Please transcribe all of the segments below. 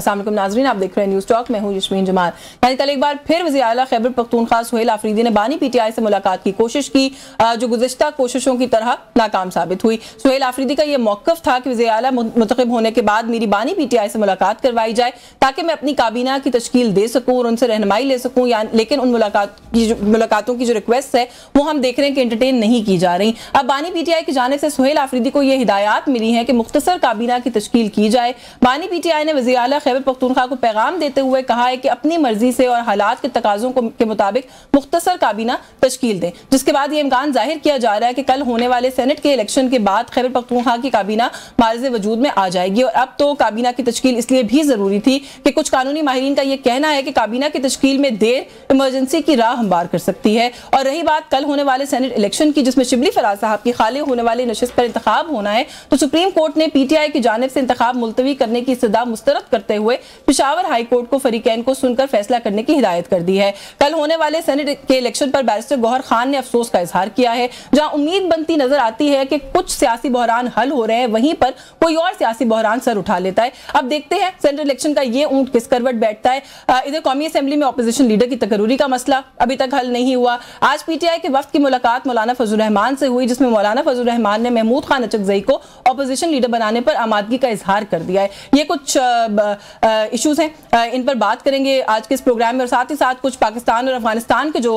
अस्सलाम वालेकुम नाज़रीन, आप देख रहे हैं न्यूज़ टॉक। मैं हूं यशमीन जमाल। यानी कल एक बार फिर वज़ीर आला खैबर पख्तूनख्वा सुहेल आफरीदी ने बानी पीटीआई से मुलाकात की कोशिश की, जो गुज़िश्ता कोशिशों की तरह नाकाम साबित हुई। सुहेल आफरीदी का यह मौक़िफ़ था कि वज़ीर आला मुंतखब होने के बाद मेरी बानी पीटीआई से मुलाकात करवाई जाए ताकि मैं अपनी काबीना की तश्कील दे सकूँ और उनसे रहनुमाई ले सकूँ। लेकिन उन मुलाकातों की जो रिक्वेस्ट है वो हम देख रहे हैं कि एंटरटेन नहीं की जा रही। अब बानी पीटीआई की जानिब से सुहेल आफरीदी को यह हिदायत मिली है कि मुख्तसर काबीना की तश्कील की जाए। बानी पीटीआई ने वज़ीर आला खैबर पख्तूनख्वा को पैगाम देते हुए कहा है कि अपनी मर्जी से और हालात के तकाज़ों के मुताबिक मुख्तसर काबीना तश्कील दें, जिसके बाद ये इम्कान जाहिर किया जा रहा है कि कल होने वाले सेनेट के इलेक्शन के बाद खैबर पख्तूनख्वा की काबीना मार्ज़ वजूद में आ जाएगी। और अब तो काबीना की तश्कील इसलिए भी ज़रूरी थी कि कुछ कानूनी माहिरीन का यह कहना है कि काबीना की तश्कील में देर इमरजेंसी की राह हमवार कर सकती है। और रही बात कल होने वाले सेनेट इलेक्शन की, जिसमें शिबली फराज साहब की खाली होने वाली नशिस्त पर इंतखाब होना है, तो सुप्रीम कोर्ट ने पीटीआई की जानिब से इंतखाब मुलतवी करने की इस्तदा मुस्तरद करते हुए पेशावर हाई कोर्ट को फरीकैन को सुनकर फैसला करने की हिदायत कर दी है। कल होने वाले सेनेट के इलेक्शन पर बैरिस्टर गौहर खान ने अफसोस का इजहार किया है। जहां उम्मीद बनती नजर आती है कि कुछ सियासी बहरान हल हो रहे हैं, वहीं पर कोई और सियासी बहरान सर उठा लेता है। अब देखते हैं सेनेट इलेक्शन का ये ऊंट किस करवट बैठता है। इधर कौमी असेंबली में अपोजिशन लीडर की तकरूरी का मसला अभी तक हल नहीं हुआ। आज पीटीआई के वफ्द की मुलाकात मौलाना फजल रहमान से हुई, जिसमें मौलाना फजल रहमान ने महमूद खान अचकजई को अपोजिशन लीडर बनाने पर आमादगी का इजहार कर दिया है। ये कुछ इश्यूज हैं, इन पर बात करेंगे आज के इस प्रोग्राम में, और साथ ही साथ कुछ पाकिस्तान और अफगानिस्तान के जो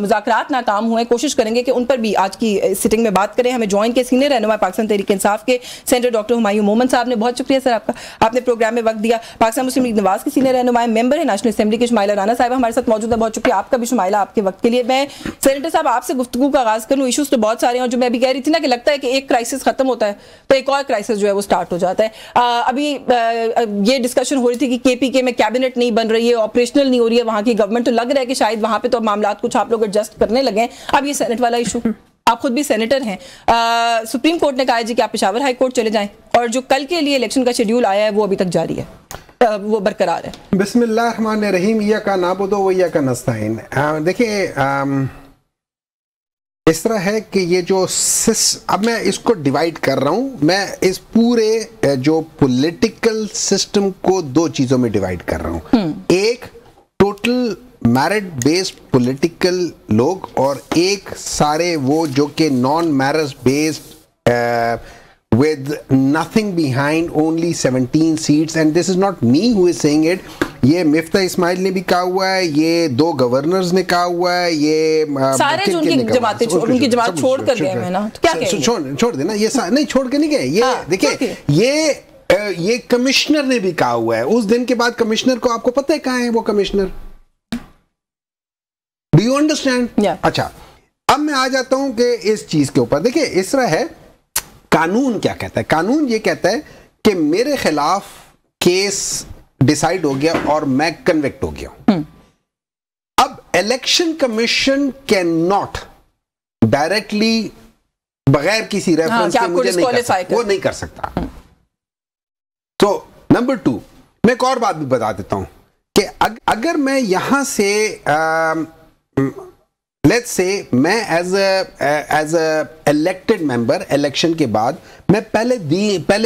मुज़ाकरात नाकाम हुए, कोशिश करेंगे कि उन पर भी आज की सिटिंग में बात करें। हमें ज्वाइन के सीनियर रहनुमा पाकिस्तान तहरीक इंसाफ के सेनेटर डॉक्टर हुमायूं मोमन साहब ने, बहुत शुक्रिया सर आपका, आपने प्रोग्राम में वक्त दिया। पाकिस्तान मुस्लिम लीग नवाज के सीनियर रहनुमा मेंबर है नेशनल असेंबली के शुमाइला राना साहब हमारे साथ मौजूद है, बहुत शुक्रिया आपका भी शुमाइला, आपके वक्त के लिए। मैं सेनेटर साहब आपसे गुफ्तगू का आगाज करूँ। इशूज तो बहुत सारे हैं, और जो मैं अभी कह रही थी ना कि लगता है कि एक क्राइसिस खत्म होता है तो एक और क्राइसिस जो है वो स्टार्ट हो जाता है। अभी ये डिस्कशन हो रही थी कि केपीके में कैबिनेट नहीं बन रही है, ऑपरेशनल नहीं हो रही है वहां की गवर्नमेंट, तो लग रहा है कि शायद वहां पे तो मामला कुछ आप लोग एडजस्ट करने लगे हैं। अब ये सेनेट वाला इशू, आप खुद भी सेनेटर हैं, सुप्रीम कोर्ट ने कहा है जी कि आप पेशावर हाई कोर्ट चले जाएं, और जो कल के लिए इलेक्शन का शेड्यूल आया है वो अभी तक जारी है, वो बरकरार है। बिस्मिल्लाहिर्रहमानिर्रहीम, इय्याका नअबुदु व इय्याका नस्तईन। देखिए इस तरह है कि ये जो अब मैं इसको डिवाइड कर रहा हूं, मैं इस पूरे जो पॉलिटिकल सिस्टम को दो चीजों में डिवाइड कर रहा हूं। एक टोटल मैरिट बेस्ड पॉलिटिकल लोग, और एक सारे वो जो कि non merit based with nothing behind, only 17 seats, and this is not me who is saying it. ये मिफ्ता इस्माइल ने भी कहा हुआ है, ये दो गवर्नर्स ने कहा हुआ है, ये सारे जो उनकी जमात छोड़ कर गए हैं ना, तो क्या कहेंगे? छोड़ देना, ये नहीं छोड़ के नहीं गए। ये देखिए, ये कमिश्नर ने भी कहा हुआ है। उस दिन के बाद कमिश्नर को आपको पता है कहाँ है वो कमिश्नर? Do you understand? अच्छा, अब मैं आ जाता हूं कि इस चीज के ऊपर देखिए इस तरह है। कानून क्या कहता है? कानून ये कहता है कि मेरे खिलाफ केस डिसाइड हो गया और मैं कन्विक्ट हो गया। अब election commission can not directly बगैर किसी रेफरेंस के मुझे नहीं कर सकता, वो नहीं कर सकता। तो नंबर 2, मैं एक और बात भी बता देता हूं कि अगर मैं यहां से लेट्स से मैं as a elected member election के बाद मैं पहले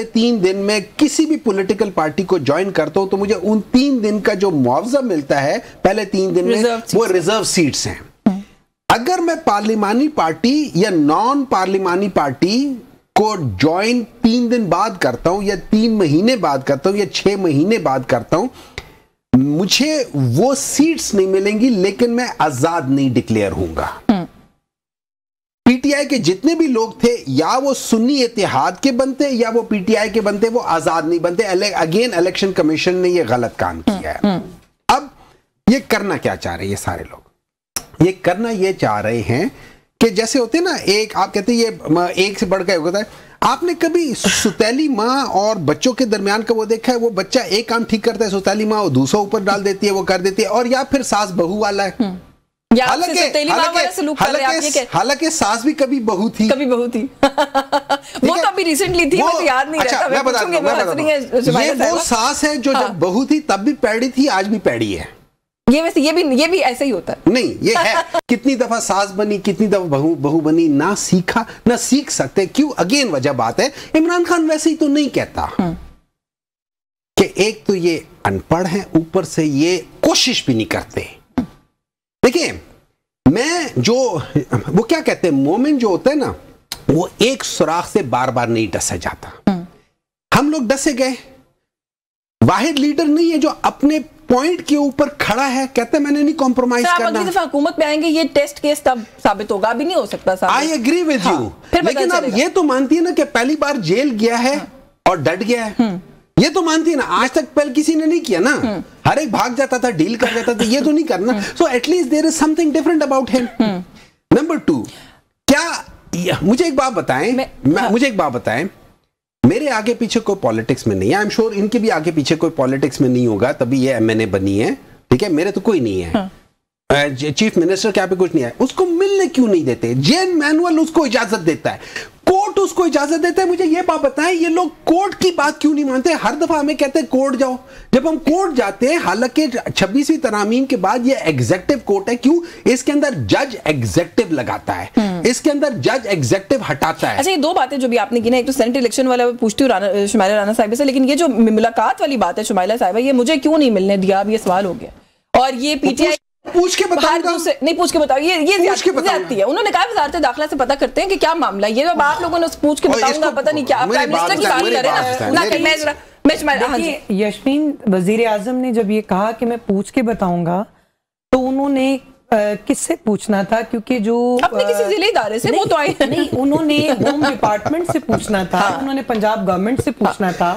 3 दिन में किसी भी पॉलिटिकल पार्टी को ज्वाइन करता हूं, तो मुझे उन 3 दिन का जो मुआवजा मिलता है पहले 3 दिन में वो रिजर्व सीट्स हैं। अगर मैं पार्लिमानी पार्टी या नॉन पार्लिमानी पार्टी को ज्वाइन 3 दिन बाद करता हूं, या 3 महीने बाद करता हूं, या 6 महीने बाद करता हूं, मुझे वो सीट्स नहीं मिलेंगी, लेकिन मैं आजाद नहीं डिक्लेयर होऊंगा। पीटीआई के जितने भी लोग थे, या वो सुन्नी इत्तेहाद के बनते या वो पीटीआई के बनते, वो आजाद नहीं बनते। अगेन इलेक्शन कमीशन ने ये गलत काम किया है। अब ये करना क्या चाह रहे हैं ये सारे लोग? ये करना ये चाह रहे हैं कि जैसे होते हैं ना, एक आप कहते हैं ये एक से बढ़कर होता है। आपने कभी सुतैली माँ और बच्चों के दरमियान का वो देखा है? वो बच्चा एक काम ठीक करता है, सुतैली माँ, वो दूसरा ऊपर डाल देती है, वो कर देती है। और या फिर सास बहू वाला है। हालांकि सास भी कभी बहू थी, वो तो अभी रिसेंटली थी, मुझे याद नहीं रहता। मैं बताता हूं, ये वो सास है जो जब बहू थी तब भी पैड़ी थी, आज भी पैड़ी है। ये वैसे ये भी ऐसे ही होता है। नहीं, ये है कितनी दफा सास बनी, कितनी दफा बहू बनी, ना सीखा ना सीख सकते। क्यों? अगेन वजह बात है, इमरान खान वैसे ही तो नहीं कहता कि एक तो ये अनपढ़ हैं, ऊपर से ये कोशिश भी नहीं करते। देखिए वो क्या कहते हैं, मोमिन जो होता है ना, वो एक सुराख से बार बार नहीं डसा जाता। हम लोग डसे गए। वाहिद लीडर नहीं है जो अपने पॉइंट के ऊपर खड़ा है, कहते हैं मैंने नहीं कॉम्प्रोमाइज करना। अगली दफा हुकूमत में आएंगे ये टेस्ट केस तब साबित होगा, अभी नहीं हो सकता। आई एग्री विद यू, लेकिन अब ये तो मानती है ना कि पहली बार जेल गया है और डट गया है, ये तो मानती है ना। आज तक पहले किसी ने नहीं किया ना, हर एक भाग जाता था, डील कर जाता था, ये तो नहीं करना। So at least there is something different about him. Number 2, क्या मुझे एक बात बताएं, मेरे आगे पीछे कोई पॉलिटिक्स में नहीं है। आई एम श्योर इनके भी आगे पीछे कोई पॉलिटिक्स में नहीं होगा, तभी ये एमएनए बनी है, ठीक है। मेरे तो कोई नहीं है। चीफ मिनिस्टर क्या पे कुछ नहीं है, उसको मिलने क्यों नहीं देते? जेन मैनुअल उसको इजाजत देता है, कोर्ट उसको इजाजत देता है। मुझे ये बात बताएं, ये लोग कोर्ट की बात क्यों नहीं मानते? हर दफा हमें कहते हैं कोर्ट जाओ। जब हम कोर्ट जाते हैं, हालांकि 26वीं तरामीम के बाद ये एग्जेक्टिव कोर्ट है, क्यों? इसके अंदर जज एग्जेक्टिव लगाता है, इसके अंदर जज एग्जेक्टिव हटाता है। अच्छा, ये दो बातें जो भी आपने की ना, एक तो सेनेट इलेक्शन वाला पूछती हूँ शुमाइला राना साहिबा से, लेकिन ये जो मुलाकात वाली बात है शुमाइला साहिबा, ये मुझे क्यों नहीं मिलने दिया, अब ये सवाल हो गया। और ये पीटीआई पूछ के बताऊंगा, नहीं पूछ के बताओ, ये ज्यादती है। उन्होंने कहा वजारत दाखिला से पता करते हैं कि क्या मामला है। ये जब आप लोगों ने पूछ के बताऊंगा, पता नहीं क्या प्राइम मिनिस्टर की बात करें ना। देखिए यस्मीन वजीर आजम ने जब ये कहा कि मैं पूछ के बताऊंगा, तो उन्होंने किससे पूछना था? क्योंकि जो अपने किसी जिले इदारे से वो तो आए नहीं, उन्होंने होम डिपार्टमेंट से पूछना था, उन्होंने पंजाब गवर्नमेंट से पूछना था।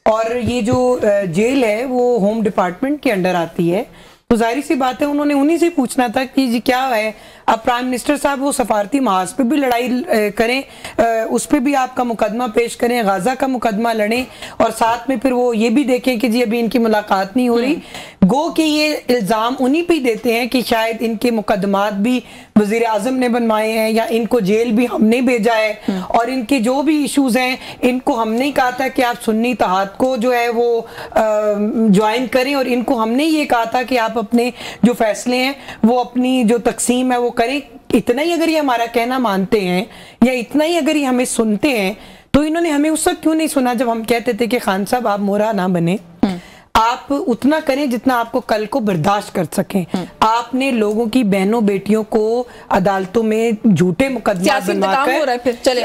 और ये जो जेल है वो होम डिपार्टमेंट के अंडर आती है, तो जाहिर सी बात है उन्होंने उन्हीं से पूछना था कि जी क्या है। अब प्राइम मिनिस्टर साहब वो सफारती महाज पे भी लड़ाई करें, उस पर भी आपका मुकदमा पेश करें, गाजा का मुकदमा लड़ें, और साथ में फिर वो ये भी देखें कि जी अभी इनकी मुलाकात नहीं हो रही। गो कि ये इल्ज़ाम उन्हीं पे देते हैं कि शायद इनके मुकदमात भी वजीर आजम ने बनवाए हैं, या इनको जेल भी हमने भेजा है, और इनके जो भी इश्यूज हैं इनको हमने ही कहा था कि आप सुन्नी इत्तेहाद को जो है वो ज्वाइन करें, और इनको हमने ये कहा था कि आप अपने जो फैसले हैं वो अपनी जो तकसीम है वो करें। इतना ही अगर ये हमारा कहना मानते हैं, या इतना ही अगर ये हमें सुनते हैं, तो इन्होंने हमें उस वक्त क्यों नहीं सुना जब हम कहते थे कि खान साहब आप मोहरा ना बने, आप उतना करें जितना आपको कल को बर्दाश्त कर सकें। आपने लोगों की बहनों बेटियों को अदालतों में झूठे मुकदमा बनवाकर, चले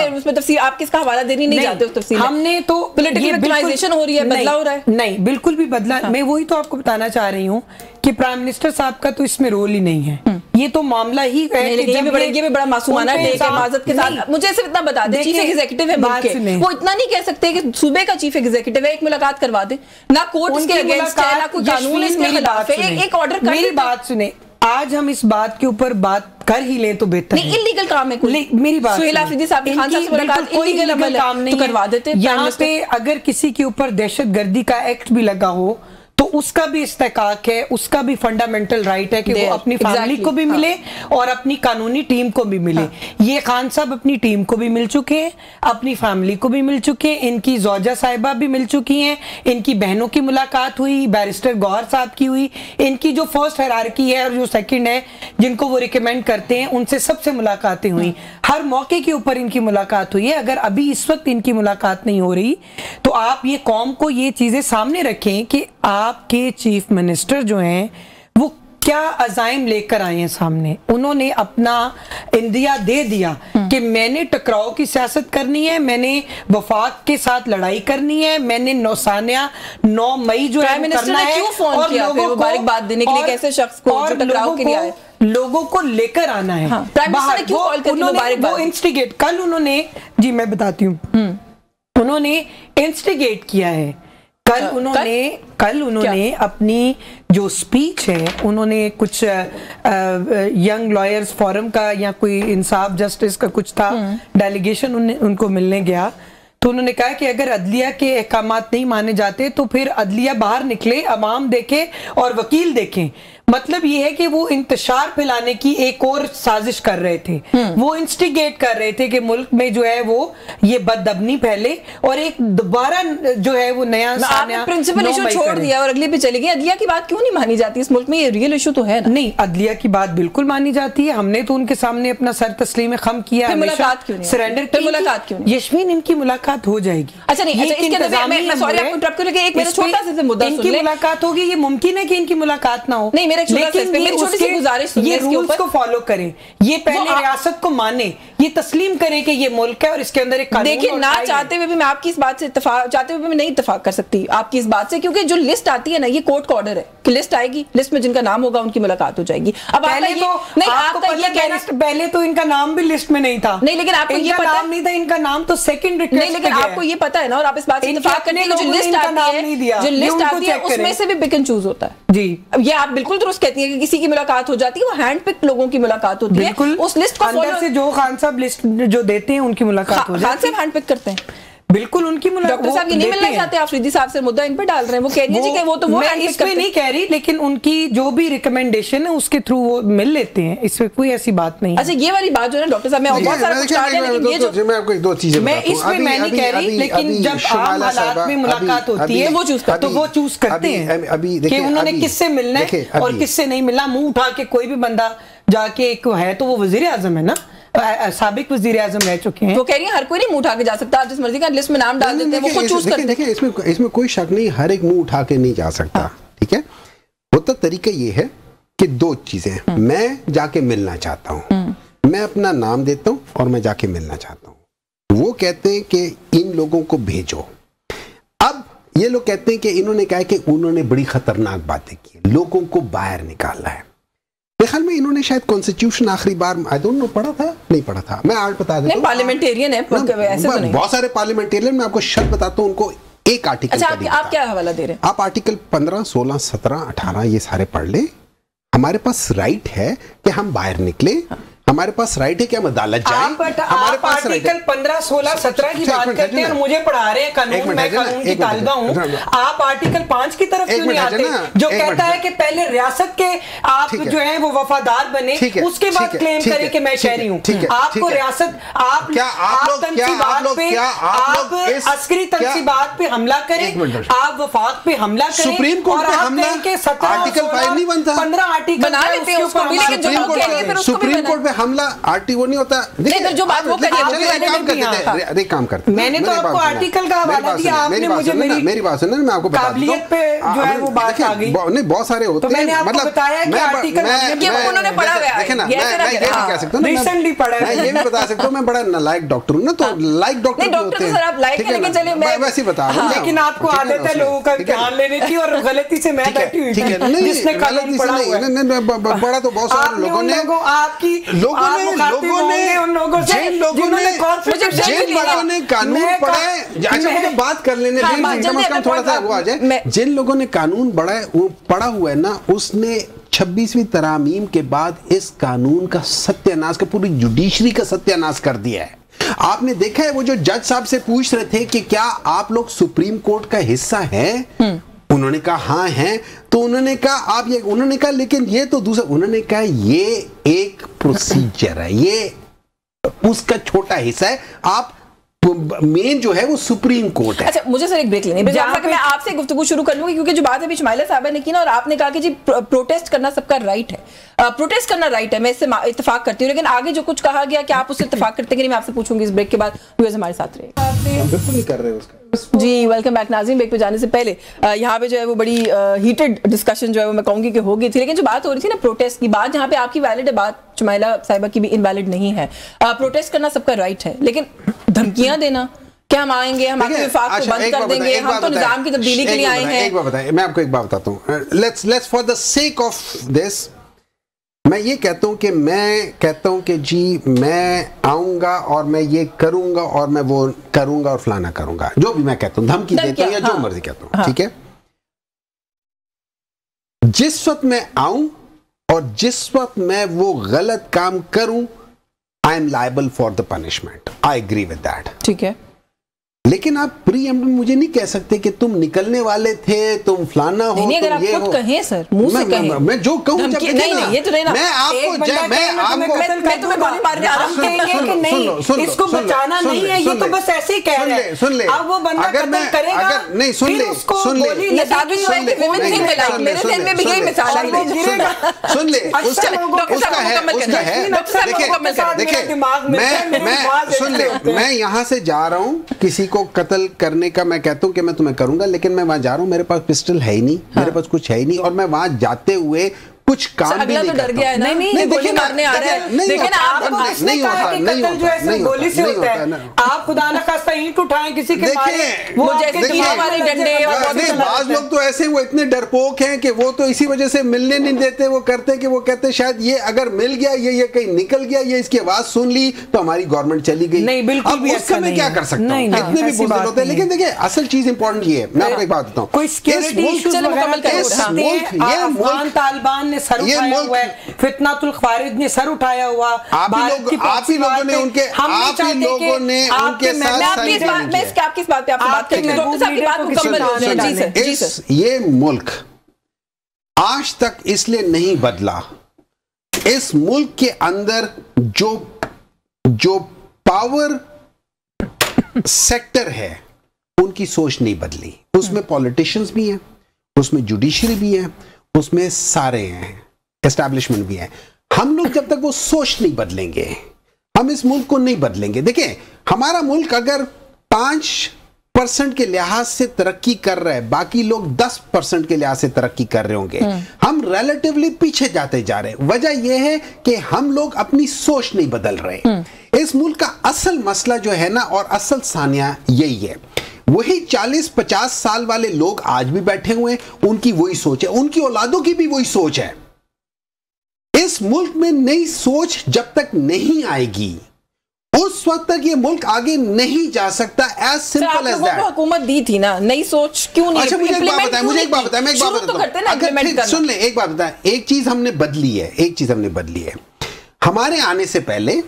उसमें तफसील आप किसका हवाला देनी नहीं जाते उस तफसील। हमने तो पॉलिटिकल विक्टिमाइजेशन हो रही है, बदला हो रहा है। नहीं, बिल्कुल भी बदला। मैं वही तो आपको बताना चाह रही हूँ कि प्राइम मिनिस्टर साहब का तो इसमें रोल ही नहीं है। ये तो मामला ही है कि ये भी बड़ा मासूमाना टेक है माजत के साथ। मुझे सिर्फ इतना बता दे, चीफ एग्जीक्यूटिव है मुल्क के, वो इतना नहीं कह सकते कि सूबे का चीफ एग्जीक्यूटिव है, एक मुलाकात करवा दे ना, कोर्ट इसके अगेंस्ट है ना कोई कानून इसके खिलाफ है, एक ऑर्डर कर। मेरी बात सुने, आज हम इस बात के ऊपर बात कर ही ले तो बेहतर है। इलीगल काम है कोई। मेरी बात सुहेल अफरीदी साहब की खान साहब से मुलाकात इलीगल अमल काम नहीं तो करवा देते। यहाँ पे अगर किसी के ऊपर दहशतगर्दी का एक्ट भी लगा हो तो उसका भी इस्तेकाक है, उसका भी फंडामेंटल राइट है कि वो अपनी फैमिली को भी मिले और अपनी कानूनी टीम को भी मिले। ये खान साहब अपनी टीम को भी मिल चुके हैं, अपनी फैमिली को भी मिल चुके हैं, इनकी ज़ौजा साहिबा भी मिल चुकी हैं, इनकी बहनों की मुलाकात हुई, बैरिस्टर गौहर साहब की हुई, इनकी जो फर्स्ट हायरार्की है और जो सेकंड है जिनको वो रिकमेंड करते हैं उनसे सबसे मुलाकातें हुई। हर मौके के ऊपर इनकी मुलाकात हुई है। अगर अभी इस वक्त इनकी मुलाकात नहीं हो रही तो आप ये कौम को ये चीजें सामने रखें कि आपके चीफ मिनिस्टर जो हैं वो क्या अज़ाइम लेकर आए हैं सामने। उन्होंने अपना इंदिया दे दिया कि मैंने टकराव की सियासत करनी है, मैंने वफाक के साथ लड़ाई करनी है, मैंने 9 मई जो है करना है, क्यों फोन किया फिर मुबारकबाद देने के लिए कैसे शख्स को जो टकराव के लिए आए, लोगों को लेकर आना है। प्राइम मिनिस्टर ने क्यों कॉल करके मुबारकबाद? वो इंस्टिगेट कल उन्होंने, जी मैं बताती हूँ, उन्होंने इंस्टिगेट किया है। कल उन्होंने अपनी जो स्पीच है, उन्होंने कुछ यंग लॉयर्स फोरम का या कोई इंसाफ जस्टिस का कुछ था डेलीगेशन उनको मिलने गया, तो उन्होंने कहा कि अगर अदलिया के अहकामात नहीं माने जाते तो फिर अदलिया बाहर निकले, अवाम देखे और वकील देखें। मतलब ये है कि वो इंतशार फैलाने की एक और साजिश कर रहे थे, वो इंस्टिगेट कर रहे थे कि मुल्क में जो है वो ये बदअबनी फैले और एक दोबारा जो है वो नया प्रिंसिपल इशू छोड़ दिया और अगले पे चले गए। अदलिया की बात क्यों नहीं मानी जाती इस मुल्क में? ये रियल इशू तो है ना। नहीं, अदलिया की बात बिल्कुल मानी जाती है। हमने तो उनके सामने अपना सर तस्लीम खम किया, मुलाकात क्यों नहीं, सरेंडर की मुलाकात क्यों नहीं? यशमीन, इनकी मुलाकात हो जाएगी। अच्छा नहीं, अच्छा इसके अंदर मैं सॉरी आपको इंटरप्ट कर, एक मेरा छोटा सा मुद्दा सुन ले। इनकी मुलाकात होगी, ये मुमकिन है कि इनकी मुलाकात ना हो। नहीं, मेरा छोटी सी गुजारिश, ये रूल्स को फॉलो करें, ये पहले रियासत को माने, ये तस्लीम करें कि ये मुल्क है और इसके अंदर एक कानून। देखिए, ना चाहते हुए भी मैं आपकी इस बात से इत्तेफाक, चाहते हुए भी मैं नहीं इत्तेफाक कर सकती आपकी इस बात से, क्योंकि जो लिस्ट आती है ना, ये कोर्ट का ऑर्डर है कि लिस्ट आएगी, लिस्ट में जिनका नाम होगा उनकी मुलाकात हो जाएगी। अब पहले तो इनका नाम भी लिस्ट में नहीं था। नहीं, लेकिन आपको ये पता नाम नहीं था, इनका नाम तो सेकंड रिक्वेस्ट। नहीं, लेकिन आपको ये पता है ना, और आप इस बात से इत्तेफाक करते हैं कि जो लिस्ट आती है उसमें से भी पिक एंड चूज होता है जी। ये आप बिल्कुल दुरुस्त कहती है कि किसी की मुलाकात हो जाती है, वो हैंड पिक लोगों की मुलाकात होती है। उस लिस्ट को अंदर से जो खान साहब लिस्ट जो देते हैं उनकी मुलाकात हो जाती है। खान साहब हैंड पिक करते हैं, बिल्कुल उनकी मुलाकात। डॉक्टर साहब ये नहीं मिलना चाहते आफरीदी साहब से, मुद्दा इन पर डाल रहे हैं। वो कह रही है कि वो तो मैं इसमें नहीं कह रही, लेकिन उनकी जो भी रिकमेंडेशन है उसके थ्रू वो मिल लेते हैं, इसमें कोई ऐसी बात नहीं। अच्छा, ये वाली बात जो है डॉक्टर साहब, मैं बहुत सारा कुछ कह रही हूं, लेकिन ये जो मैं आपको एक दो चीजें मैं इसमें मैं नहीं कह रही, लेकिन जब आम हालात में मुलाकात होती है वो चूज करते हैं अभी कि उन्होंने किससे मिलना है और किससे नहीं मिलना। मुंह उठा के कोई भी बंदा जाके एक है तो वो वजीर आजम है ना, साबिक वजीर आजम रह चुके हैं। वो कह रही है हर कोई नहीं मुंह उठा के जा सकता, आप जिस मर्जी का लिस्ट में नाम डाल देते हैं, वो खुद चूज करते हैं। देखिए, इसमें कोई शक नहीं, हर एक मुंह उठा के नहीं जा सकता, ठीक है। होता तरीका ये है कि दो चीजें, मैं जाके मिलना चाहता हूँ, मैं अपना नाम देता हूँ और मैं जाके मिलना चाहता हूँ। वो कहते हैं कि इन लोगों को भेजो। अब ये लोग कहते हैं कि इन्होंने कहा कि उन्होंने बड़ी खतरनाक बातें की, लोगों को बाहर निकालना है। ख्याल में इन्होंने शायद कॉन्स्टिट्यूशन आखिरी बार आई डोंट नो पढ़ा था, नहीं पढ़ा था, मैं आज बता देता हूं। पार्लियामेंटेरियन है ऐसे तो नहीं। बहुत सारे पार्लियामेंटेरियन, मैं आपको शर्त बताता हूं, उनको एक आर्टिकल। अच्छा, आप क्या हवाला दे रहे हैं? आप आर्टिकल 15, 16, 17, 18 ये सारे पढ़ ले। हमारे पास राइट है कि हम बाहर निकले, हमारे पास राइट है कि हम अदालत जाएं। हमारे पास आर्टिकल 15, 16, 17 की बात करते हैं और मुझे पढ़ा रहे हैं कानून, मैं कानून की तालिबा हूं। आप आर्टिकल 5 की तरफ क्यों नहीं आते, जो कहता है कि पहले रियासत के आप जो है वो वफादार बने, उसके बाद क्लेम करें कि मैं शहरी हूं। आपको रियासत, आप तंसीबात पे, आप अस्करी तंसीबात पे हमला करें, आप वफाक पे हमला करें, सुप्रीम कोर्ट पे हमला, आर्टिकल 5 नहीं बनता, 15 आर्टिकल बना लेते हैं उसको भी, लेकिन जो लोग कह रहे हैं फिर उसको भी सुप्रीम कोर्ट पे हमला आर्टिकल नहीं होता। देखिए, जो बात वो कर काम करते, मैंने तो आपको आर्टिकल का हवाला दिया, आपने मुझे मेरी बात सुनना, मैं आपको बता दूं पे जो है वो बात आ गई। नहीं, बहुत सारे होते हैं, मैंने आपको बताया कि आर्टिकल उन्होंने पढ़ा हुआ है। देखें ना, मैं ये भी कह सकता हूं, रिसेंटली पढ़ा है, मैं ये भी बता सकता हूं, मैं बड़ा नालायक डॉक्टर हूं ना, तो लाइक डॉक्टर होते हैं। सर आप लाइक है, लेकिन चलिए मैं वैसे ही बता रहा हूं, लेकिन आपको आदत है लोगों का ध्यान लेने की, और गलती से मैं बैठी हुई, ठीक है, जिसने कानून पढ़ा हुआ है, पढ़ा तो बहुत सारे लोगों ने, उन लोगों से जिन लोगों ने कानून पढ़ा है। अच्छा, मुझे बात कर लेने दें, कम से कम थोड़ा सा वो आ जाए। जिन लोगों ने कानून पढ़ा हुआ है ना, उसने 26वीं तरामीम के बाद इस कानून का सत्यानाश, का पूरी जुडिशरी का सत्यानाश कर दिया है। आपने देखा है वो जो जज साहब से पूछ रहे थे कि क्या आप लोग सुप्रीम कोर्ट का हिस्सा हैं, उन्होंने कहा हाँ हैं, तो उन्होंने कहा आप ये, उन्होंने कहा लेकिन ये तो दूसरा, उन्होंने कहा ये एक प्रोसीजर है, ये उसका छोटा हिस्सा है, आप मेन जो है वो सुप्रीम कोर्ट है। अच्छा, मुझे सर एक ब्रेक लेनी है, मैं आपसे गुफ्तगू शुरू कर लूंगी, क्योंकि जो बात अभी शुमाइला साहबा ने की ना, और आपने कहा कि जी प्रोटेस्ट करना सबका राइट है, प्रोटेस्ट करना राइट है, मैं इससे इत्तेफाक करती हूँ, लेकिन आगे जो कुछ कहा गया, क्या आप उससे इत्तेफाक करते हैं कि नहीं, मैं आपसे पूछूंगी इस ब्रेक के बाद। व्यूअर्स हमारे साथ रहे, बिल्कुल नहीं कर रहे उसका। जी, वेलकम बैक नाज़रीन। ब्रेक पे जाने से पहले यहाँ पे जो है वो बड़ी हीटेड डिस्कशन जो है वो मैं कहूँगी कि हो गई थी, लेकिन जो बात हो रही थी ना प्रोटेस्ट की बात, जहाँ पे आपकी वैलिड है बात, शुमाइला साहिबा की भी इनवैलिड नहीं है। प्रोटेस्ट करना सबका राइट है, लेकिन धमकियां देना, क्या हम आएंगे, हम आपके विफाक को बंद कर देंगे, हम तो निजाम की तब्दीली के लिए आए हैं। एक बात बताइए, मैं आपको एक बात बताता हूँ, let's for the sake of this, मैं ये कहता हूं कि जी मैं आऊंगा और मैं ये करूंगा और मैं वो करूंगा और फलाना करूंगा, जो भी मैं कहता हूं, धमकी देता हूं या जो मर्जी कहता हूं, ठीक है। जिस वक्त मैं आऊं और जिस वक्त मैं वो गलत काम करूं, I am liable for the punishment, I agree with that, ठीक है। लेकिन आप प्रीएम्प्ट मुझे नहीं कह सकते कि तुम निकलने वाले थे, तुम फलाना हो। नहीं, अगर आप खुद कहें सर, मुंह से कहें। मैं जो कहूं जब नहीं, ये तो नहीं ना। मैं आपको मैं तुम्हें गोली मारने आ रहा हूं, कहेंगे कि नहीं इसको बचाना नहीं है, ये तो बस ऐसे ही कह रहे हैं। सुन ले, अब वो बंदा कत्ल करेगा, नहीं सुन ले, सुन ले, मेरे ध्यान में भी यही मिसाल आई थी। सुन ले, उसका है देखिए, मैं सुन ले, मैं यहाँ से जा रहा हूँ, किसी को कत्ल करने का मैं कहता हूँ कि मैं तुम्हें करूंगा, लेकिन मैं वहां जा रहा हूँ, मेरे पास पिस्टल है ही नहीं, मेरे पास कुछ है ही नहीं, और मैं वहां जाते हुए कुछ काम भी नहीं करता। डर गया है ना, नहीं गोली मारने आ रहा है, लेकिन नहीं होता, गोली से होता है। आप खुदा न खास्ता ईंट उठाएं किसी के मारे, वो जैसे हमारे डंडे। बाज लोग तो ऐसे, वो इतने डरपोक हैं कि वो तो इसी वजह से मिलने नहीं देते, वो कहते शायद ये अगर मिल गया, ये कहीं निकल गया, ये इसकी आवाज सुन ली तो हमारी गवर्नमेंट चली गई। नहीं, बिल्कुल भी ऐसा नहीं, क्या कर सकता हूँ, इतने भी बुजुर्ग होते हैं। लेकिन देखिए असल चीज इंपॉर्टेंट ये है, मैं आपको एक बात बताता हूँ, कोई सिक्योरिटी इश्यूज अफगान तालिबान ने सर उठाया हुआ है, फितनातुल ख्वारिज ने सर उठाया हुआ, आप ही लोगों ने उनके साथ, आपकी इस बात पे आपसे बात करेंगे, डॉक्टर साहब की बात मुकम्मल हो जाए। जी सर, ये मुल्क आज तक इसलिए नहीं बदला, इस मुल्क के अंदर जो पावर सेक्टर है उनकी सोच नहीं बदली। उसमें पॉलिटिशियंस भी हैं, उसमें जुडिशरी भी है, उसमें सारे हैं, एस्टैब्लिशमेंट भी है। हम लोग जब तक वो सोच नहीं बदलेंगे, हम इस मुल्क को नहीं बदलेंगे। देखिए, हमारा मुल्क अगर 5% के लिहाज से तरक्की कर रहा है, बाकी लोग 10% के लिहाज से तरक्की कर रहे होंगे, हम रिलेटिवली पीछे जाते जा रहे हैं। वजह यह है कि हम लोग अपनी सोच नहीं बदल रहे। इस मुल्क का असल मसला जो है ना, और असल सानिया यही है, वही 40-50 साल वाले लोग आज भी बैठे हुए हैं, उनकी वही सोच है, उनकी औलादों की भी वही सोच है। इस मुल्क में नई सोच जब तक नहीं आएगी, उस वक्त तक ये मुल्क आगे नहीं जा सकता। As simple as that. हुकूमत दी थी ना नई सोच, क्यों नहीं? अच्छा, मुझे एक बात बताएं, मैं एक बात बताता हूं, सुन ले, एक बात बताएं, एक चीज हमने बदली है, हमारे आने से पहले,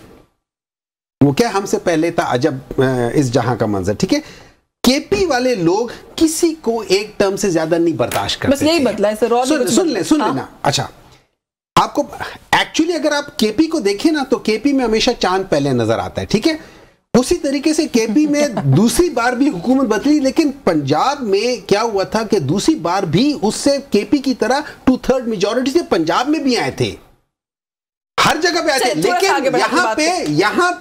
वो क्या हमसे पहले था अजब इस जहां का मंजर, ठीक है, केपी वाले लोग किसी को एक टर्म से ज्यादा नहीं बर्दाश्त करते। बस यही बदला है सर। सुन लेना। अच्छा, आपको एक्चुअली अगर आप केपी को देखें ना, तो केपी में हमेशा चांद पहले नजर आता है, ठीक है। उसी तरीके से केपी में दूसरी बार भी हुकूमत बदली, लेकिन पंजाब में क्या हुआ था कि दूसरी बार भी उससे केपी की तरह 2/3 मेजॉरिटी से पंजाब में भी आए थे, हर जगह पे आए थे। लेकिन यहाँ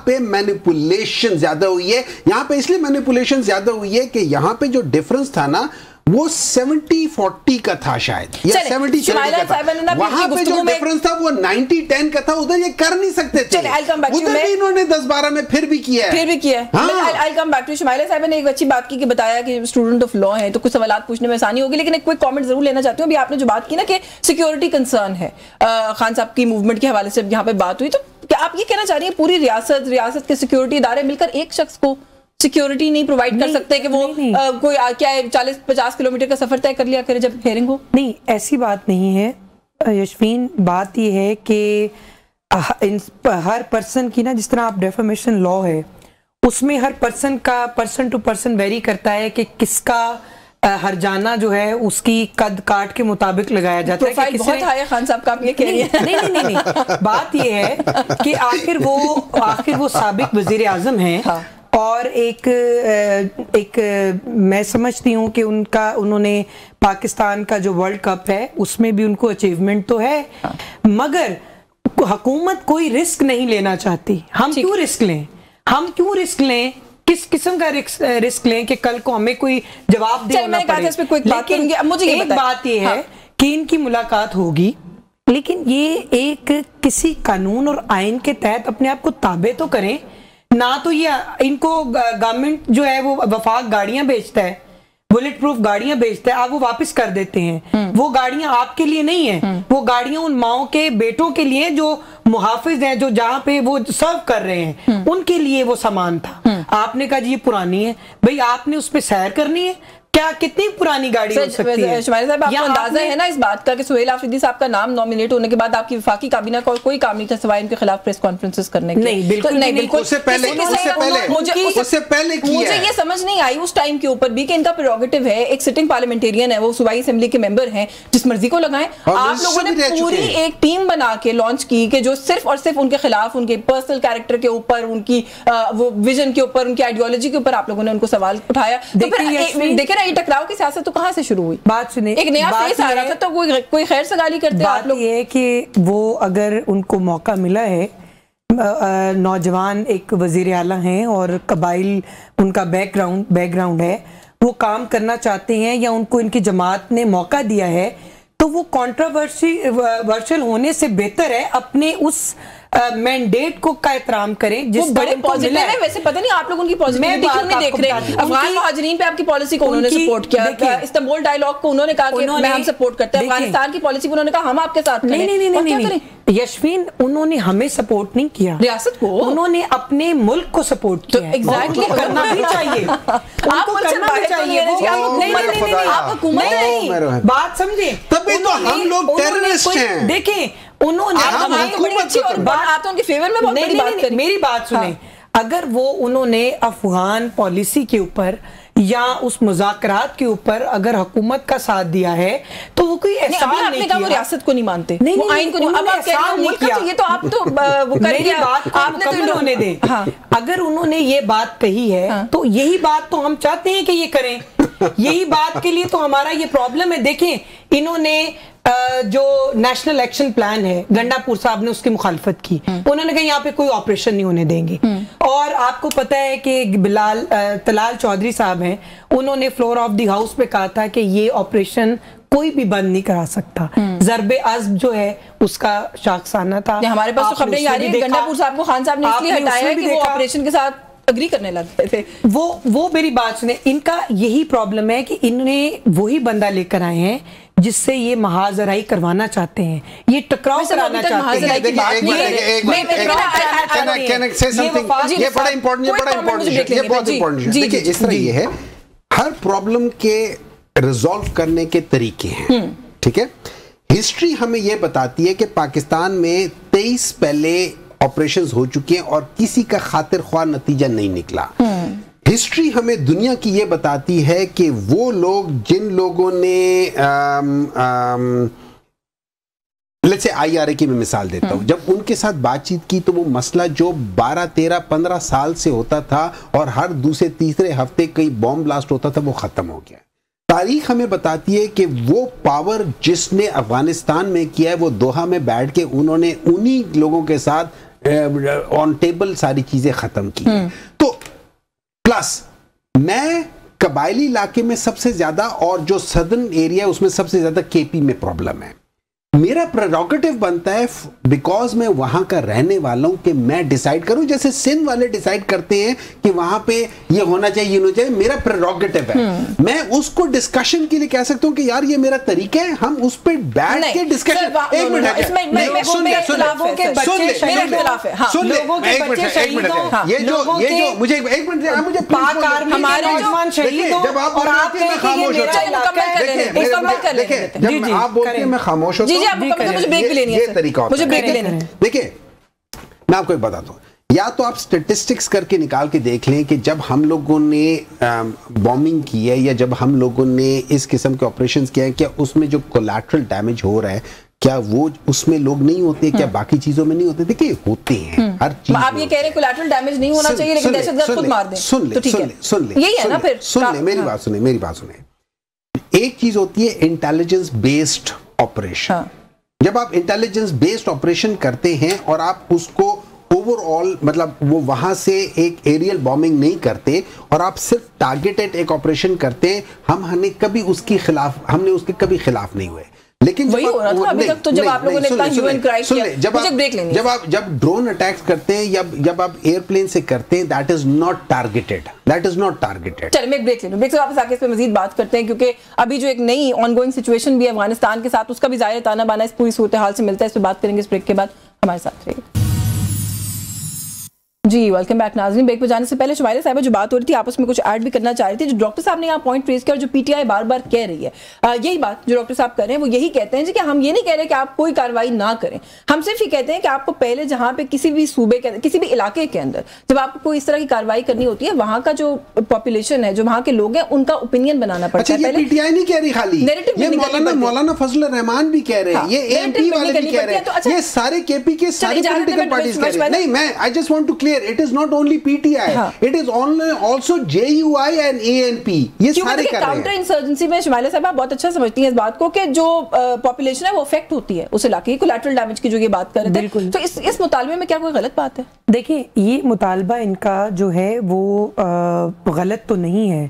पे मैनिपुलेशन ज्यादा हुई है। यहाँ पे इसलिए मैनिपुलेशन ज्यादा हुई है कि यहाँ पे जो डिफरेंस था ना, वो 70-40 का था शायद, या 70-30 का था। वहां पे जो डिफरेंस था वो 90-10 का था। उधर ये कर नहीं सकते थे, उधर भी इन्होंने 10-12 में फिर भी किया है। I'll come back to Shumaila साहिबा ने एक अच्छी बात की कि बताया कि स्टूडेंट ऑफ लॉ है तो कुछ सवाल पूछने में आसानी होगी, लेकिन एक क्विक कमेंट जरूर लेना चाहती हूँ। अभी आपने जो बात की ना कि सिक्योरिटी कंसर्न है, खान साहब की मूवमेंट के हवाले से यहाँ पे बात हुई, तो क्या आप ये कहना चाह रही हैं पूरी रियासत के सिक्योरिटी इदारे मिलकर एक शख्स को सिक्योरिटी नहीं प्रोवाइड कर सकते कि वो कोई क्या 40-50 किलोमीटर का सफर तय कर लिया करे जब हेयरिंग हो? नहीं, ऐसी बात नहीं है यशवीन। बात ये है कि हर पर्सन की ना, जिस तरह आप डेफामेशन लॉ है उसमें हर पर्सन का पर्सन टू पर्सन वेरी करता है कि किसका हरजाना जो है उसकी कद काट के मुताबिक लगाया जाता है। कि बहुत हाई है खान साहब का, आप ये कह रही हैं? नहीं। बात ये है कि आखिर वो साबिक वजीर आजम है। हाँ। और एक मैं समझती हूँ कि उन्होंने पाकिस्तान का जो वर्ल्ड कप है उसमें भी उनको अचीवमेंट तो है, मगर हुकूमत कोई रिस्क नहीं लेना चाहती। हम क्यों रिस्क लें? किस किस्म का रिस्क लें कि कल को हमें कोई जवाब देना पड़े? लेकिन एक बात ये है कि इनकी मुलाकात होगी, लेकिन ये एक किसी कानून और आइन के तहत अपने आप को ताबे तो करें ना। तो ये इनको गवर्नमेंट जो है वो वफाक गाड़ियां बेचता है, बुलेट प्रूफ गाड़ियां बेचता है, आप वो वापस कर देते हैं। वो गाड़ियां आपके लिए नहीं है, वो गाड़ियां उन माओ के बेटों के लिए जो मुहाफिज हैं, जो जहां पे वो सर्व कर रहे हैं, उनके लिए वो सामान था। आपने कहा जी ये पुरानी है, भाई आपने उस पर सैर करनी है, क्या कितनी पुरानी गाड़ी हो सकती है? शुमाइला साहब, आपको अंदाजा है ना इस बात का कि सुहेल आफरीदी साहब का नाम नॉमिनेट होने के बाद आपकी वफाकी काबीना का कोई काम नहीं था सिवाय इनके खिलाफ प्रेस कॉन्फ्रेंसेस करने के? नहीं, बिल्कुल नहीं, बिल्कुल। उससे पहले मुझे ये समझ नहीं आई उस टाइम के ऊपर भी कि इनका प्रेरोगेटिव है, एक सिटिंग पार्लियामेंटेरियन है, वो सूबाई असेंबली के मेंबर हैं, जिस मर्जी को लगाएं। आप लोगों ने पूरी एक टीम बना के लॉन्च की कि जो सिर्फ और सिर्फ उनके खिलाफ, उनके पर्सनल कैरेक्टर के ऊपर, उनकी वो विजन के ऊपर, उनकी आइडियोलॉजी के ऊपर आप लोगों ने उनको सवाल उठाया। देखे ना, ये टकराव की सियासत तो कहाँ से शुरू हुई? बात सुनिए, एक नया फेस आ रहा था तो कोई खैर सगाली करते आप लोग। ये कि वो अगर उनको मौका मिला है, नौजवान एक वजीर आला हैं और कबाइल उनका बैकग्राउंड है, वो काम करना चाहते हैं या उनको इनकी जमात ने मौका दिया है, तो वो कंट्रोवर्शियल होने से बेहतर है अपने उस मैंडेट को का एहतराम करें जिस बड़े पॉजिटिव है। वैसे पता नहीं आप लोग उनकी पॉजिटिविटी क्यों नहीं देख रहे? अफगान मुहाजिरीन पे आपकी पॉलिसी को उन्होंने सपोर्ट किया, इस्तांबुल डायलॉग को उन्होंने कहा कि मैं हम सपोर्ट करते हैं, अफगानिस्तान की पॉलिसी को उन्होंने कहा हम आपके साथ खड़े हैं। नहीं, यशवीन, उन्होंने हमें सपोर्ट नहीं किया, रियासत को उन्होंने अपने मुल्क को सपोर्ट किया। एग्जैक्टली करना भी चाहिए, आप करना भी चाहिए। आप हुकूमत नहीं, बात समझे, तभी तो हम लोग टेररिस्ट हैं। देखें, उन्होंने बात तो उनके फेवर में बहुत बड़ी बात करी। मेरी बात सुने, अगर वो उन्होंने अफगान पॉलिसी के ऊपर या उस मुज़ाकरात के ऊपर अगर हुकूमत का साथ दिया है तो वो कोई एहसान नहीं किया। वो रियासत को नहीं मानते, वो आइन को नहीं, अब आप कह रहे हो मुल्क का चाहिए तो आप तो वो करिए, आपने तो होने दे। अगर उन्होंने ये बात कही है तो यही बात तो हम चाहते हैं कि ये करें, यही बात के लिए तो हमारा ये प्रॉब्लम है। देखें, इन्होंने जो नेशनल एक्शन प्लान है, गंडापुर साहब ने उसकी मुखालफत की, उन्होंने कहा यहाँ पे कोई ऑपरेशन नहीं होने देंगे। और आपको पता है कि तलाल चौधरी साहब हैं, उन्होंने फ्लोर ऑफ द हाउस पे कहा था कि ये ऑपरेशन कोई भी बंद नहीं करा सकता। ज़रबे अज़्म जो है उसका शाखसाना था। हमारे पास तो खबरें आ रही है गंडापुर साहब को खान साहब ने इसलिए हटाया कि वो ऑपरेशन के साथ अग्री करने लगते थे। वो मेरी बात सुने, इनका यही प्रॉब्लम है कि इन्हें वही बंदा लेकर आए हैं जिससे ये महाजराई करवाना चाहते हैं, ये टकराव कराना चाहते हैं। ये बड़ा इंपॉर्टेंट, ये बहुत इंपॉर्टेंट। देखिए, इस तरह ये है, हर प्रॉब्लम के रिजॉल्व करने के तरीके हैं, ठीक है। हिस्ट्री हमें यह बताती है कि पाकिस्तान में 23 पहले ऑपरेशंस हो चुके हैं और किसी का खातिर ख्वाह नतीजा नहीं निकला। हिस्ट्री हमें दुनिया की ये बताती है कि वो लोग जिन लोगों ने लेट्स से IRA की मैं मिसाल देता हूँ, जब उनके साथ बातचीत की तो वो मसला जो 12, 13, 15 साल से होता था और हर दूसरे तीसरे हफ्ते कई बॉम्ब ब्लास्ट होता था, वो खत्म हो गया। तारीख हमें बताती है कि वो पावर जिसने अफगानिस्तान में किया है, वो दोहा में बैठ के उन्होंने उन्हीं लोगों के साथ ऑन टेबल सारी चीजें खत्म की। तो प्लस मैं कबायली इलाके में सबसे ज्यादा और जो सदर्न एरिया है उसमें सबसे ज्यादा KP में प्रॉब्लम है। मेरा प्रेरोगेटिव बनता है बिकॉज मैं वहां का रहने वाला हूं कि मैं डिसाइड करूं, जैसे सिंध वाले डिसाइड करते हैं कि वहां पे ये होना चाहिए, ये होना चाहिए। मेरा प्रेरोगेटिव है, मैं उसको डिस्कशन के लिए कह सकता हूं कि यार ये मेरा तरीका है, हम उस पे बैठ के डिस्कशन। एक मिनट, ये जो मुझे एक मिनट मुझे जब आप खामोश जब आप बोलते हैं मैं खामोश होता हूं, मुझे ब्रेक भी लेनी है, ये तरीका होता है। मुझे ब्रेक लेना है। देखिए, मैं आपको एक बताता हूँ, या तो आप स्टेटिस्टिक्स करके निकाल के देख लें कि जब हम लोगों ने बॉम्बिंग की है या जब हम लोगों ने इस किस्म के ऑपरेशंस किए हैं, क्या उसमें जो कोलैटरल डैमेज हो रहा है क्या वो उसमें लोग नहीं होते, क्या बाकी चीजों में नहीं होते? देखिए, होते हैं हर चीज। आप ये कह रहे हैं कोलैटरल डैमेज नहीं होना चाहिए लेकिन दहशतगर्द खुद मार दें, तो ठीक है, सुन ले, यही है ना फिर। सुन ले, मेरी बात सुने। एक चीज होती है इंटेलिजेंस बेस्ड ऑपरेशन। जब आप इंटेलिजेंस बेस्ड ऑपरेशन करते हैं और आप उसको ओवरऑल मतलब वो वहां से एक एरियल बॉम्बिंग नहीं करते और आप सिर्फ टारगेटेड एक ऑपरेशन करते हैं, हमने कभी उसके खिलाफ नहीं हुए। लेकिन वही हो रहा था अभी तक तो जब आप लोगों ने इतना ह्यू एंड क्राई किया, मुझे ब्रेक लेनी है। जब ड्रोन अटैक्स करते हैं या जब आप एयरप्लेन से करते हैं, दैट इज नॉट टारगेटेड। चलिए मैं ब्रेक ले लूं, ब्रेक से वापस आके इस पे मजीद बात करते हैं क्योंकि अभी जो एक नई ऑनगोइंग सिचुएशन भी है अफगानिस्तान के साथ, उसका भी ज़ाहिर ताना बाना इस पूरी सूरत हाल से मिलता है। इस पर बात करेंगे इस ब्रेक के बाद। हमारे साथ रहिए। जी वेलकम बैक नाज़रीन। ब्रेक पर जाने से पहले शुमाइला साहिबा जो बात हो रही थी आपस में कुछ ऐड भी करना चाह रही थी। जो डॉक्टर साहब ने यहाँ पॉइंट रेज किया और जो पीटीआई बार बार कह रही है, यही बात जो डॉक्टर साहब कर रहे हैं वो यही कहते हैं कि हम ये नहीं कह रहे कि आप कोई कार्रवाई ना करें, हम सिर्फ ये कहते हैं कि आपको पहले जहाँ पे किसी भी सूबे के किसी भी इलाके के अंदर जब आपको कोई इस तरह की कार्रवाई करनी होती है, वहाँ का जो पॉपुलेशन है, जो वहाँ के लोग हैं, उनका ओपिनियन बनाना पड़ता है। पीटीआई नहीं कह रही खाली, मौलाना फजल रहमान भी कह रहे हैं, ये एमपी वाले भी कह रहे हैं, ये सारे केपी के सारे पॉलिटिकल पार्टीज कह रहे हैं। नहीं, मैं I just want to clear, it is not only PTI, it is also JUI and ANP, ये सारे कर रहे हैं। काउंटर इंसर्जेंसी में शुमाइला साहब बहुत अच्छा समझती हैं इस बात को कि जो पॉपुलेशन है वो अफेक्ट होती है उस इलाके की, कोलैटरल डैमेज की जो ये बात कर रहे थे, तो इस मुतालबे में क्या कोई गलत बात है? देखिए, ये मुतालबा इनका जो है वो गलत तो नहीं है,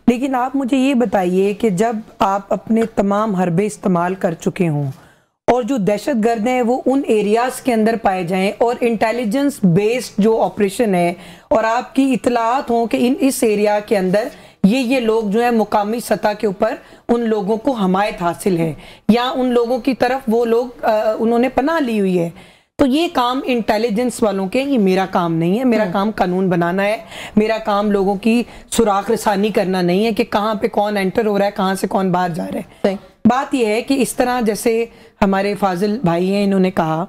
लेकिन आप मुझे ये बताइए कि जब आप अपने तमाम हरबे इस्तेमाल कर चुके हों और जो दहशतगर्द हैं वो उन एरियाज के अंदर पाए जाएं और इंटेलिजेंस बेस्ड जो ऑपरेशन है और आपकी इतलात हो कि इस एरिया के अंदर ये लोग जो है मुकामी सतह के ऊपर उन लोगों को हमायत हासिल है या उन लोगों की तरफ वो लोग उन्होंने पनाह ली हुई है, तो ये काम इंटेलिजेंस वालों के, ये मेरा काम नहीं है। मेरा काम कानून बनाना है, मेरा काम लोगों की सुराख रसानी करना नहीं है कि कहाँ पे कौन एंटर हो रहा है, कहाँ से कौन बाहर जा रहा है। बात यह है कि इस तरह जैसे हमारे फाजिल भाई हैं, इन्होंने कहा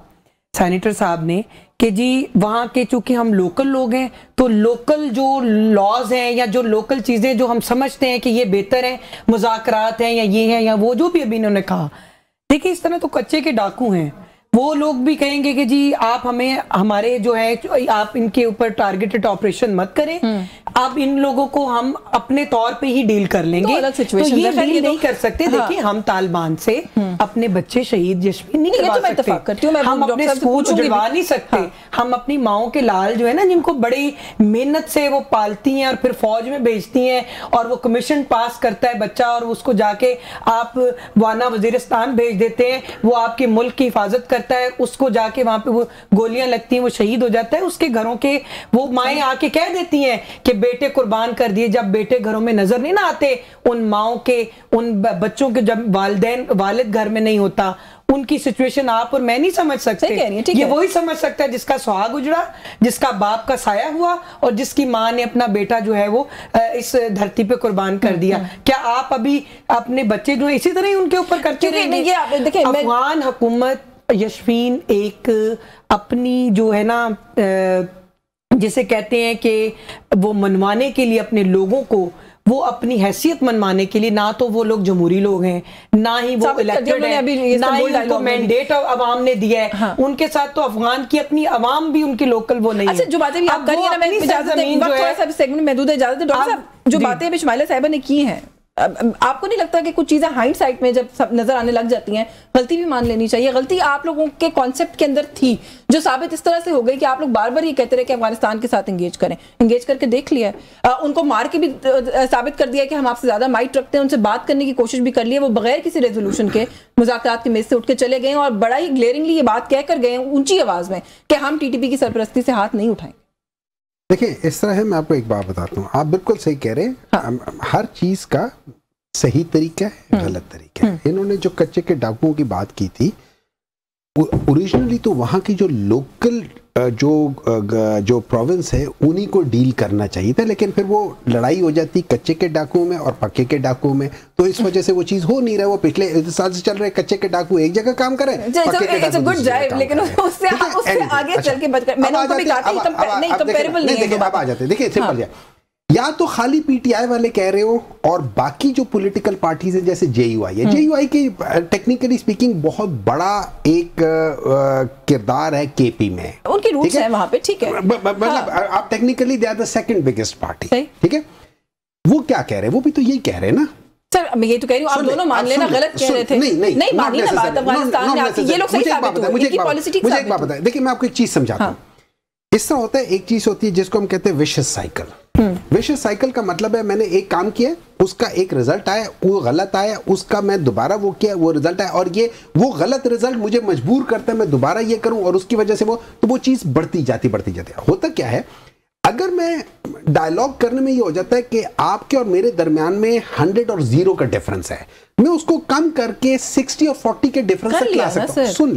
सैनिटर साहब ने कि जी वहाँ के चूंकि हम लोकल लोग हैं तो लोकल जो लॉज हैं या जो लोकल चीज़ें जो हम समझते हैं कि ये बेहतर है, मुज़ाकरात हैं या ये है या वो, जो भी अभी इन्होंने कहा, देखिए इस तरह तो कच्चे के डाकू हैं। वो लोग भी कहेंगे कि जी आप हमें हमारे जो है आप इनके ऊपर टारगेटेड ऑपरेशन मत करें, आप इन लोगों को हम अपने तौर पे ही डील कर लेंगे, तो ये डील नहीं कर सकते। देखिए हम तालिबान से अपने बच्चे शहीद यशमीन नहीं करवा सकते, हम अपने स्कूल उजड़वा नहीं सकते, हम अपनी माओ के लाल जो है ना, जिनको बड़ी मेहनत से वो पालती हैं और फिर फौज में भेजती हैं और वो कमीशन पास करता है बच्चा और उसको जाके आप वाना वजीरिस्तान भेज देते हैं, वो आपके मुल्क की हिफाजत करता है, उसको जाके वहां पे वो गोलियां लगती हैं, वो शहीद हो जाता है, उसके घरों के वो माएँ आके कह देती हैं कि बेटे कुर्बान कर दिए। जब बेटे घरों में नजर नहीं ना आते, उन माओं के, उन बच्चों के, जब वालिद घर में नहीं होता, उनकी सिचुएशन आप और मैं नहीं समझ सकते। ये वही समझ सकता है जिसका सुहाग उजड़ा, जिसका बाप का साया हुआ और जिसकी माँ ने अपना बेटा जो है वो इस धरती पे कुर्बान कर दिया। क्या आप अभी अपने बच्चे जो है इसी तरह ही उनके ऊपर करते रहेंगे? अफगान हुकूमत यशफीन एक अपनी जो है ना जिसे कहते हैं कि वो मनवाने के लिए अपने लोगों को, वो अपनी हैसियत मनवाने के लिए, ना तो वो लोग जमहूरी लोग हैं, ना ही वो इलेक्टेड है, ना ही उनको मैंडेट अवाम ने दिया है। हाँ। उनके साथ तो अफगान की अपनी अवाम भी उनकी लोकल वो नहीं है। अच्छा, जो बातें भी आप कर रही हैं ना, मैं इजाजत है, सेगमेंट महदूद है, इजाजत है डॉक्टर साहब, जो बातें अभी शुमाइला साहिबा ने की हैं, आपको नहीं लगता कि कुछ चीजें हाइंडसाइट में जब सब नजर आने लग जाती हैं, गलती भी मान लेनी चाहिए? गलती आप लोगों के कॉन्सेप्ट के अंदर थी, जो साबित इस तरह से हो गई कि आप लोग बार बार ये कहते रहे कि अफगानिस्तान के साथ एंगेज करें, एंगेज करके देख लिया, उनको मार के भी साबित कर दिया कि हम आपसे ज्यादा माइट रखते हैं, उनसे बात करने की कोशिश भी कर ली है, वो बगैर किसी रेजोल्यूशन के मुज़ाकरात के मेज से उठ के चले गए और बड़ा ही ग्लेयरिंगली ये बात कहकर गए ऊंची आवाज में कि हम टीटीपी की सरपरस्ती से हाथ नहीं उठाएंगे। देखिए इस तरह है, मैं आपको एक बात बताता हूँ, आप बिल्कुल सही कह रहे हैं। हर चीज का सही तरीका है, गलत तरीका है। इन्होंने जो कच्चे के डाकुओं की बात की थी, ओरिजिनली तो वहाँ की जो लोकल जो प्रोविंस है उन्हीं को डील करना चाहिए था, लेकिन फिर वो लड़ाई हो जाती कच्चे के डाकुओं में और पक्के के डाकुओं में, तो इस वजह से वो चीज हो नहीं रहा। वो पिछले साल से चल रहे कच्चे के डाकू एक जगह काम करे, लेकिन उससे आगे चल के अब आ जाते। देखिए सिंपल है, या तो खाली पीटीआई वाले कह रहे हो और बाकी जो पॉलिटिकल पार्टीज हैं जैसे जेयूआई है, जेयूआई की टेक्निकली स्पीकिंग बहुत बड़ा एक किरदार है केपी में, उनकी रूट्स हैं वहां पे, ठीक है, मतलब आप technically they are the second biggest party, ठीक है। वो क्या कह रहे हैं, वो भी तो यही कह रहे हैं ना सर, मैं ये तो कह रही हूँ, आप दोनों मान लेना, गलत कह रहे थे। नहीं मानी ना बात, अफगानिस्तान में आके ये लोग सही साबित हुए, इनकी पॉलिसी ठीक साबित हुई। मुझे एक बात बताएं, देखिए मैं आपको एक चीज समझाता हूँ। इस तरह होता है, एक चीज होती है जिसको हम कहते हैं विशियस साइकिल। विशियस साइकिल का मतलब है मैंने एक काम किया, उसका एक रिजल्ट आया, वो गलत आया, उसका मैं दोबारा वो किया, वो रिजल्ट आया, और ये वो गलत रिजल्ट मुझे मजबूर करता है मैं दोबारा ये करूं, और उसकी वजह से वो चीज बढ़ती जाती। होता क्या है, अगर मैं डायलॉग करने में ये हो जाता है कि आपके और मेरे दरमियान में 100 और 0 का डिफरेंस है, मैं उसको कम करके 60 और 40 के डिफरेंस तक ला सकता हूं। सुन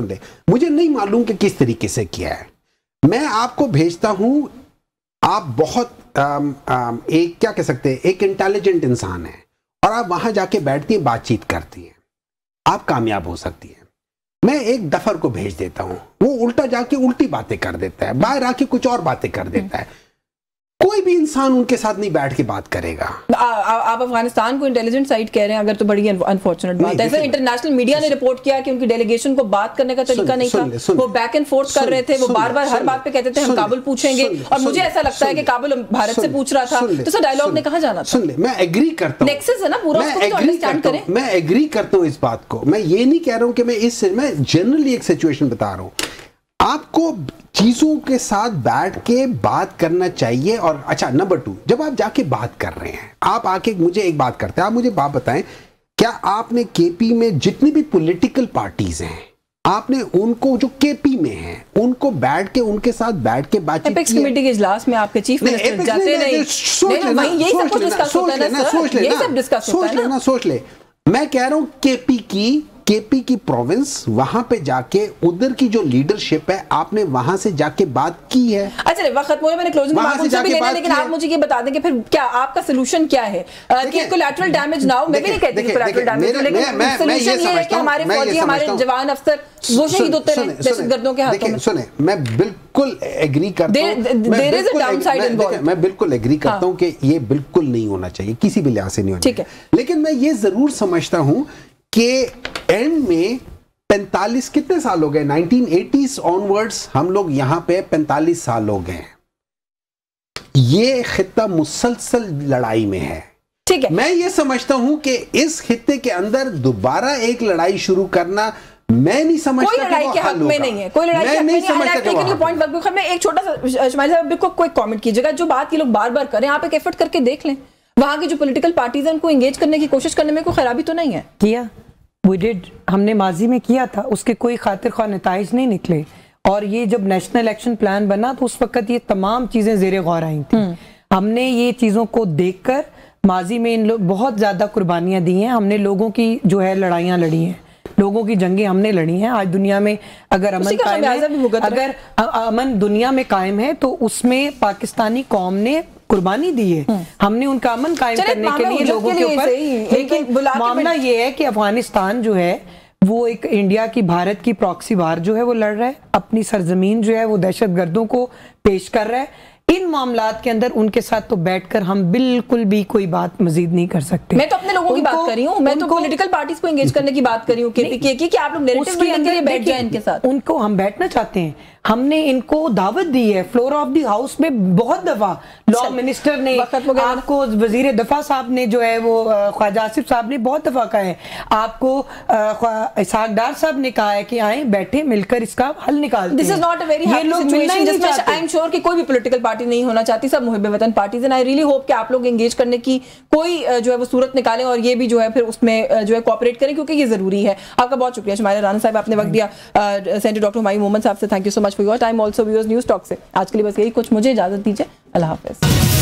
ले, मुझे नहीं मालूम कि किस तरीके से किया है, मैं आपको भेजता हूं, आप बहुत एक क्या कह सकते हैं, एक इंटेलिजेंट इंसान है और आप वहां जाके बैठती हैं, बातचीत करती हैं, आप कामयाब हो सकती हैं। मैं एक दफर को भेज देता हूं, वो उल्टा जाके उल्टी बातें कर देता है, बाहर आके कुछ और बातें कर देता है। कोई भी इंसान उनके साथ नहीं बैठ के बात करेगा। आप अफगानिस्तान को इंटेलिजेंट साइट कह रहे हैं, अगर तो बड़ी अनफॉर्चुनेट बात है। ऐसे इंटरनेशनल मीडिया ने रिपोर्ट किया कि उनकी डेलीगेशन को बात करने का तरीका नहीं था, वो बैक एंड फोर्थ कर रहे थे, वो बार बार हर बात पे कहते थे हम काबुल पूछेंगे, और मुझे ऐसा लगता है कि काबुल भारत से पूछ रहा था, तो सर डायलॉग ने कहां जाना था? सुन ले, मैं एग्री करता हूं, नेक्सस है ना पूरा, उसको भी अंडरस्टैंड करें। मैं एग्री करता हूं इस बात को, मैं ये नहीं कह रहा हूं कि मैं जनरली एक सिचुएशन बता रहा हूं। आपको चीजों के साथ बैठ के बात करना चाहिए। और अच्छा, नंबर 2, जब आप जाके बात कर रहे हैं, आप आके मुझे एक बात करते हैं, आप मुझे बात बताएं, क्या आपने केपी में जितनी भी पॉलिटिकल पार्टीज हैं, आपने उनको जो केपी में हैं, उनको बैठ के उनके साथ बैठ के बातचीत की? कमेटी के इजलास में आपके चीफ मिनिस्टर जाते नहीं, सोच ले। मैं कह रहा हूं केपी की प्रोविंस, वहां पे जाके उधर की जो लीडरशिप है, आपने वहां से जाके बात की है। अच्छा, वक्त खत्म हो गया, मैंने क्लोजिंग रिमार्क उनसे भी लेना, लेकिन आप मुझे ये बता दें कि फिर क्या आपका सोल्यूशन क्या है? कि कोलैटरल डैमेज ना हो, मैं भी नहीं कहती कि कोलैटरल डैमेज हो, लेकिन सोल्यूशन ये है कि हमारे फौजी, हमारे जवान अफसर वो शहीद होते रहे दहशतगर्दों के हाथों में। सुने, मैं बिल्कुल एग्री करता हूं, मैं बिल्कुल एग्री करता हूं कि ये बिल्कुल नहीं होना चाहिए, किसी भी लिहाज से नहीं होना चाहिए। लेकिन मैं ये जरूर समझता हूं कि एंड में 45 कितने साल हो गए, 1980s ऑनवर्ड्स हम लोग यहां पे 45 साल हो गए, ये खित्ता मुसलसल लड़ाई में है। ठीक है, मैं ये समझता हूं कि इस खित्ते के अंदर दोबारा एक लड़ाई शुरू करना, मैं नहीं समझता कोई लड़ाई के हक में नहीं है, कोई लड़ाई के हक में नहीं है। मैं एक छोटा सा इस्माइल साहब को कोई कमेंट कीजिएगा, जो बात ये लोग बार बार करें, आप एक एफर्ट करके देख लें, वहां की जो पॉलिटिकल पार्टीज हैं उनको एंगेज करने की कोशिश करने में कोई खराबी तो नहीं है। किया, we did, हमने माजी में किया था, उसके कोई खातिर ख्वाह नताइज नहीं निकले। और ये जब नेशनल एक्शन प्लान बना तो उस वक्त ये तमाम चीजें ज़ेरे गौर आई थी। हमने ये चीजों को देखकर माजी में इन लोग बहुत ज्यादा कुर्बानियां दी हैं, हमने लोगों की जो है लड़ाइयां लड़ी हैं, लोगों की जंगें हमने लड़ी हैं। आज दुनिया में अगर अमन कायम है, अगर अमन दुनिया में कायम है तो उसमें पाकिस्तानी कौम ने कुर्बानी दी है, हमने उनका अमन कायम करने के लिए लोगों के ऊपर। लेकिन मामला ये है कि अफगानिस्तान जो है वो एक इंडिया की, भारत की प्रॉक्सी वार जो है वो लड़ रहा है, अपनी सरजमीन जो है वो दहशतगर्दों को पेश कर रहा है। इन मामलात के अंदर उनके साथ तो बैठकर हम बिल्कुल भी कोई बात मजीद नहीं कर सकते। मैं तो अपने लोगों की बात कर रही हूँ, मैं तो पॉलिटिकल पार्टीज को एंगेज करने की बात कर रही हूँ कि आप लोग नैरेटिव बिल्डिंग के लिए बैठ जाएं इनके साथ। उनको हम बैठना चाहते हैं, हमने इनको दावत दी है फ्लोर ऑफ द हाउस में बहुत दफा। लॉ मिनिस्टर ने आपको, वजीर दफा साहब ने जो है वो ख्वाजा आसिफ साहब ने बहुत दफा कहा है, आपको इसहाक डार साहब ने कहा है कि आए बैठे मिलकर इसका हल निकालते हैं। This is not a very happy situation जिसमें आई एम श्योर कि कोई भी पॉलिटिकल पार्टी नहीं होना चाहती, सब मुहिब वतन parties and I really hope कि आप लोग एंगेज करने की कोई जो है वो सूरत निकालें और ये भी जो है फिर उसमें जो है कोऑपरेट करें, क्योंकि ये जरूरी है। आपका बहुत शुक्रिया शमाइला राना साहब, आपने वक्त दिया। सेनेटर डॉक्टर हुमायूं मोहम्मद साहब से thank you so much for your time. Also viewers news talk से आज के लिए बस यही कुछ, मुझे इजाजत दीजिए, अल्लाह हाफिज।